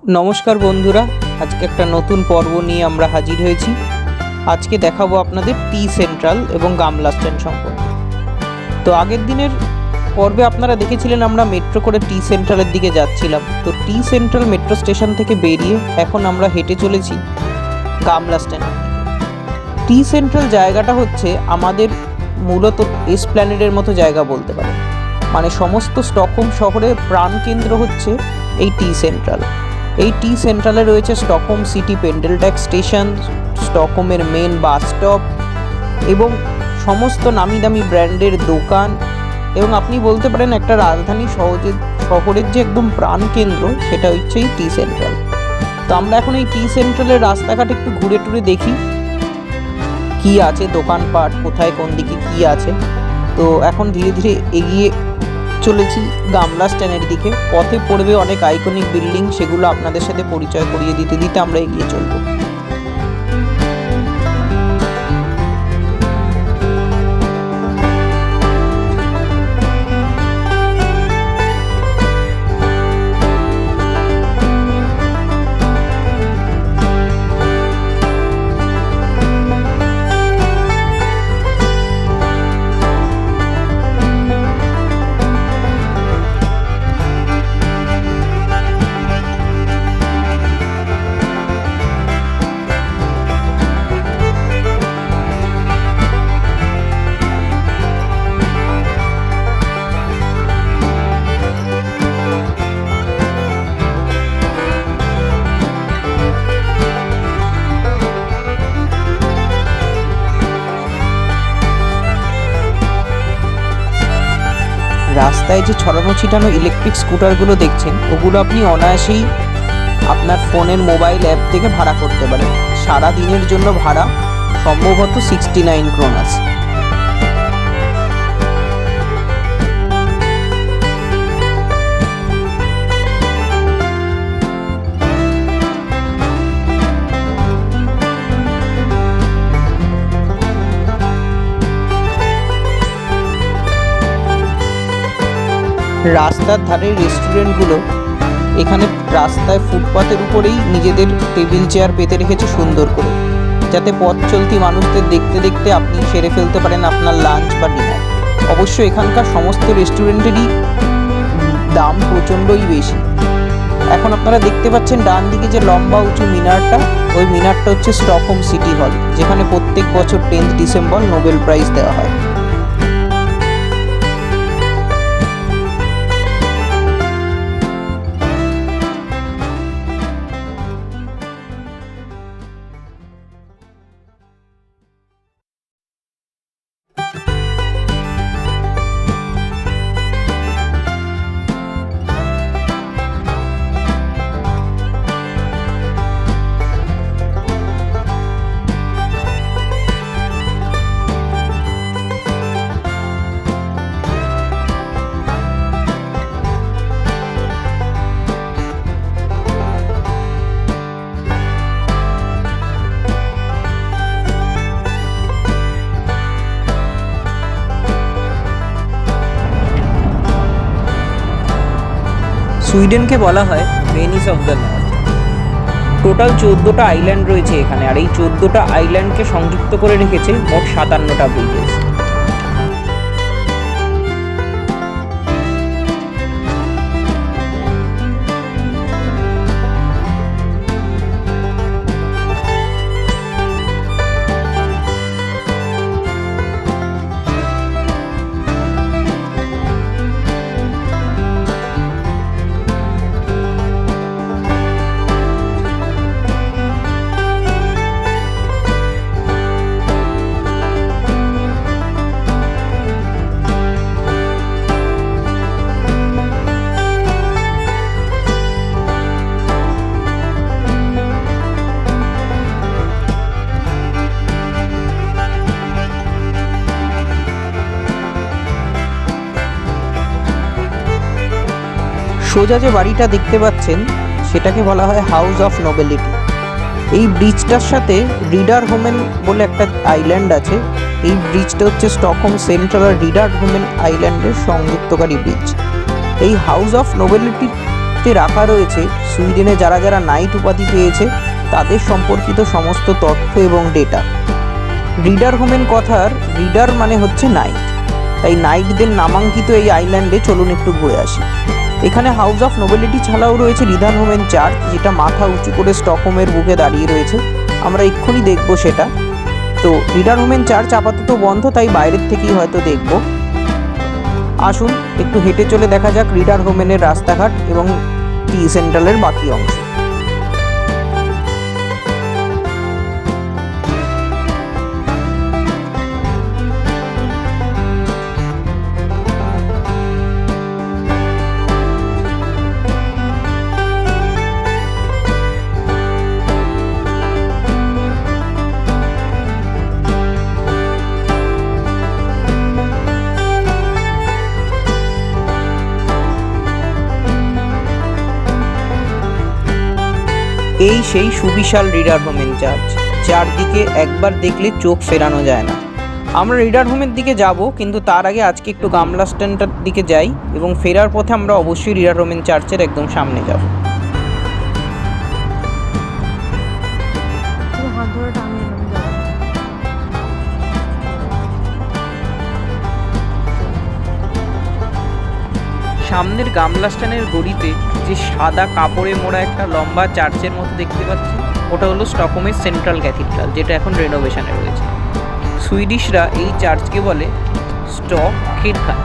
নমস্কার বন্ধুরা, আজকে একটা নতুন পর্ব নিয়ে আমরা হাজির হয়েছি। আজকে দেখাবো আপনাদের টি সেন্ট্রাল এবং গামলা স্ট্যান সম্পর্কে। তো আগের দিনের পর্বে আপনারা দেখেছিলেন আমরা মেট্রো করে টি সেন্ট্রালের দিকে যাচ্ছিলাম। তো টি সেন্ট্রাল মেট্রো স্টেশন থেকে বেরিয়ে এখন আমরা হেঁটে চলেছি গামলা স্ট্যান্ডের দিকে। টি সেন্ট্রাল জায়গাটা হচ্ছে আমাদের মূলত এসপ্ল্যানেডের মতো জায়গা বলতে পারেন। মানে সমস্ত স্টকহোম শহরের প্রাণকেন্দ্র হচ্ছে এই টি সেন্ট্রাল। এই টি সেন্ট্রালে রয়েছে স্টকহোম সিটি পেন্ডেলট্যাক স্টেশন, স্টকহোমের মেন বাস স্টপ এবং সমস্ত নামি দামি ব্র্যান্ডের দোকান, এবং আপনি বলতে পারেন একটা রাজধানী শহরের যে একদম প্রাণকেন্দ্র সেটা হচ্ছে এই টি সেন্ট্রাল। তো আমরা এখন এই টি সেন্ট্রালের রাস্তাঘাট একটু ঘুরে টুরে দেখি কি আছে, দোকানপাট কোথায় কোন দিকে কি আছে। তো এখন ধীরে ধীরে এগিয়ে চলেছি গামলা স্ট্যান্ডের দিকে। পথে পড়বে অনেক আইকনিক বিল্ডিং, সেগুলো আপনাদের সাথে পরিচয় করিয়ে দিতে দিতে আমরা এগিয়ে চলব। রাস্তায় যে ছড়ানো ছিটানো ইলেকট্রিক স্কুটারগুলো দেখছেন, ওগুলো আপনি অনায়াসেই আপনার ফোনের মোবাইল অ্যাপ থেকে ভাড়া করতে পারেন। সারা দিনের জন্য ভাড়া সম্ভবত 69 ক্রোনাস। রাস্তার ধারে রেস্টুরেন্টগুলো এখানে রাস্তায় ফুটপাতের উপরেই নিজেদের টেবিল চেয়ার পেতে রেখেছে সুন্দর করে, যাতে পথ চলতি মানুষদের দেখতে দেখতে আপনি সেরে ফেলতে পারেন আপনার লাঞ্চ বা ডিনার। অবশ্য এখানকার সমস্ত রেস্টুরেন্টেরই দাম প্রচণ্ডই বেশি। এখন আপনারা দেখতে পাচ্ছেন ডান দিকে যে লম্বা উঁচু মিনারটা, ওই মিনারটা হচ্ছে স্টকহোম সিটি হল, যেখানে প্রত্যেক বছর 10 ডিসেম্বর নোবেল প্রাইজ দেওয়া হয়। সুইডেনকে বলা হয় Venice of the North. Total 14টা আইল্যান্ড রয়েছে এখানে, আর এই 14টা আইল্যান্ডকে সংযুক্ত করে রেখেছে মোট 57টা ব্রিজেস। সোজা যে বাড়িটা দেখতে পাচ্ছেন সেটাকে বলা হয় হাউস অফ নোবেলিটি। এই ব্রিজটার সাথে রিডারহোমেন বলে একটা আইল্যান্ড আছে। এই ব্রিজটা হচ্ছে স্টকহোম সেন্ট্রাল আর রিডারহোমেন আইল্যান্ডের সংযুক্তকারী ব্রিজ। এই হাউস অফ নোবেলিটির ক্ষেত্রে রাখা রয়েছে সুইডেনে যারা যারা নাইট উপাধি পেয়েছে তাদের সম্পর্কিত সমস্ত তথ্য এবং ডেটা। রিডার হোমেন কথার রিডার মানে হচ্ছে নাইট, তাই নাইটদের নামাঙ্কিত এই আইল্যান্ডে চলুন একটু ঘুরে আসি। এখানে হাউস অফ নোবেলিটি ছাড়াও রয়েছে রিডার হোমেন চার্চ, যেটা মাথা উঁচু করে স্টকহোমের বুকে দাঁড়িয়ে রয়েছে। আমরা এক্ষুনি দেখবো সেটা। তো রিডার হোমেন চার্চ আপাতত বন্ধ, তাই বাইরের থেকেই হয়তো দেখব। আসুন একটু হেঁটে চলে দেখা যাক রিডার হোমেনের রাস্তাঘাট এবং টি সেন্ট্রালের বাকি অংশ। এই সেই সুবিশাল রিডার হোমেন চার্চ, যার দিকে একবার দেখলে চোখ ফেরানো যায় না। আমরা রিডার হোমের দিকে যাব, কিন্তু তার আগে আজকে একটু গামলা স্ট্যান্ডটার দিকে যাই এবং ফেরার পথে আমরা অবশ্যই রিডার হোমেন চার্চের একদম সামনে যাব। সামনের গামলা স্ট্যানের গড়িতে যে সাদা কাপড়ে মোড়া একটা লম্বা চার্চের মতো দেখতে পাচ্ছি, ওটা হলো স্টকহোমের সেন্ট্রাল ক্যাথিড্রাল, যেটা এখন রেনোভেশনে রয়েছে। সুইডিশরা এই চার্চকে বলে স্টক কিরকান।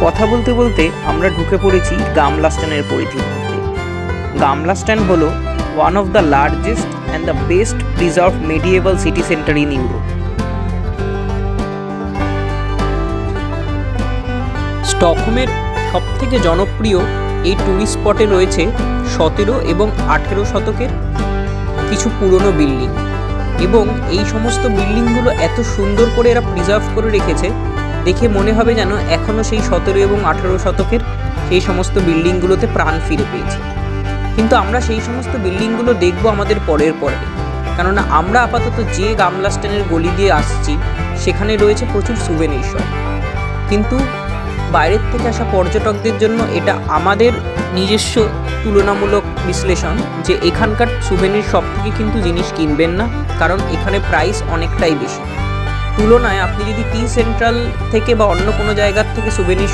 কথা বলতে বলতে আমরা ঢুকে পড়েছি গামলা স্ট্যানের পরিধির মধ্যে। গামলা স্ট্যান হলো one of the largest and the best preserve medieval city centre in Europe. স্টকহোমের সবথেকে জনপ্রিয় এই ট্যুরিস্ট স্পটে রয়েছে 17 এবং 18 শতকের কিছু পুরনো বিল্ডিং, এবং এই সমস্ত বিল্ডিংগুলো এত সুন্দর করে এরা প্রিজার্ভ করে রেখেছে, দেখে মনে হবে যেন এখনও সেই 17 এবং 18 শতকের সেই সমস্ত বিল্ডিংগুলোতে প্রাণ ফিরে পেয়েছে। কিন্তু আমরা সেই সমস্ত বিল্ডিংগুলো দেখব আমাদের পরের পর্বে, কেননা আমরা আপাতত যে গামলা স্ট্যানের গলি দিয়ে আসছি সেখানে রয়েছে প্রচুর সুভেনির শপ। কিন্তু বাইরের থেকে আসা পর্যটকদের জন্য এটা আমাদের নিজস্ব তুলনামূলক বিশ্লেষণ যে এখানকার সুভেনির শপ থেকে কিন্তু জিনিস কিনবেন না, কারণ এখানে প্রাইস অনেকটাই বেশি। তুলনায় আপনি যদি টি সেন্ট্রাল থেকে বা অন্য কোনো জায়গার থেকে সুভেনির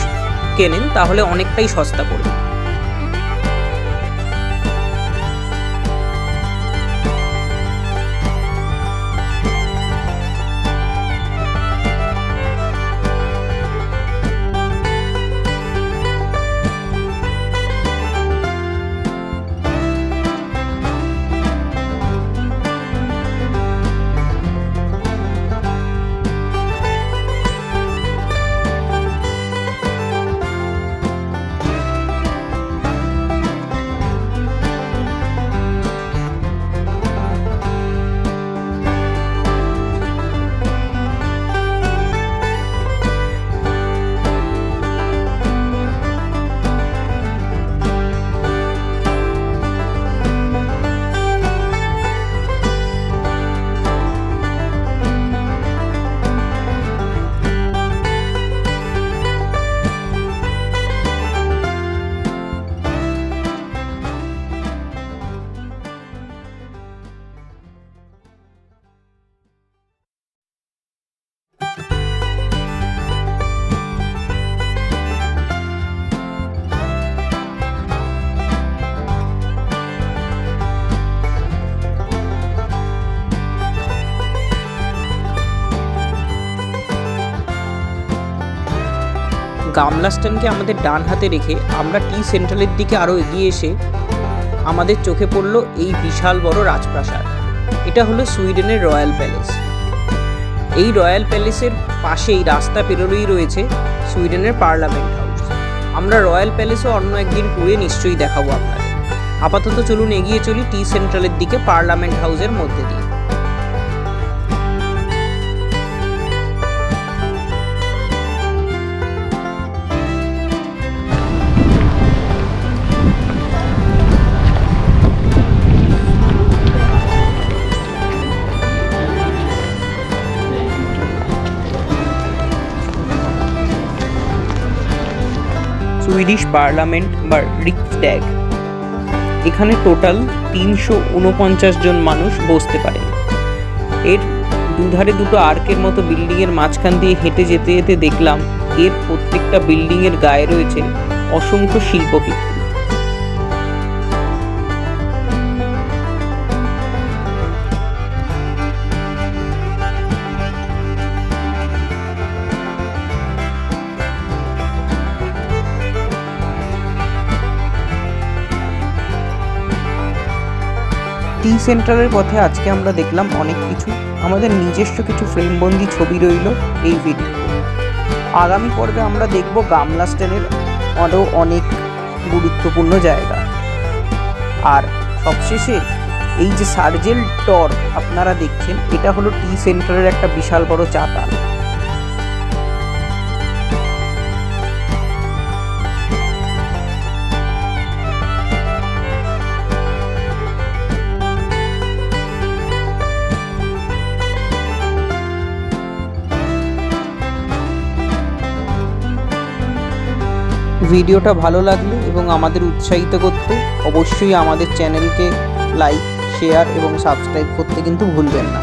কেনেন তাহলে অনেকটাই সস্তা পড়বে। গামলা স্ট্যানকে আমাদের ডান হাতে রেখে আমরা টি সেন্ট্রালের দিকে আরও এগিয়ে এসে আমাদের চোখে পড়ল এই বিশাল বড় রাজপ্রাসাদ। এটা হলো সুইডেনের রয়্যাল প্যালেস। এই রয়্যাল প্যালেসের পাশেই রাস্তা পেরোলেই রয়েছে সুইডেনের পার্লামেন্ট হাউস। আমরা রয়্যাল প্যালেসও অন্য একদিন ট্যুরে নিশ্চয়ই দেখাবো আপনাদের। আপাতত চলুন এগিয়ে চলি টি সেন্ট্রালের দিকে, পার্লামেন্ট হাউসের মধ্যে দিয়ে। সুইডিশ পার্লামেন্ট বা রিক্সড্যাগ, এখানে টোটাল 349 জন মানুষ বসতে পারে। এর দুধারে দুটো আর্কের মতো বিল্ডিংয়ের মাঝখান দিয়ে হেঁটে যেতে যেতে দেখলাম এর প্রত্যেকটা বিল্ডিংয়ের গায়ে রয়েছে অসংখ্য শিল্পকীর্তি। টি সেন্ট্রালের পথে আজকে আমরা দেখলাম অনেক কিছু, আমাদের নিজস্ব কিছু ফ্রেমবন্দি ছবি রইল এই ভিডিও। আগামী পর্বে আমরা দেখব গামলা স্ট্যানের আরও অনেক গুরুত্বপূর্ণ জায়গা। আর সবশেষে এই যে সার্জেল টর আপনারা দেখছেন, এটা হলো টি সেন্ট্রালের একটা বিশাল বড় চাতাল। ভিডিওটা ভালো লাগলে এবং আমাদের উৎসাহিত করতে অবশ্যই আমাদের চ্যানেলকে লাইক, শেয়ার এবং সাবস্ক্রাইব করতে কিন্তু ভুলবেন না।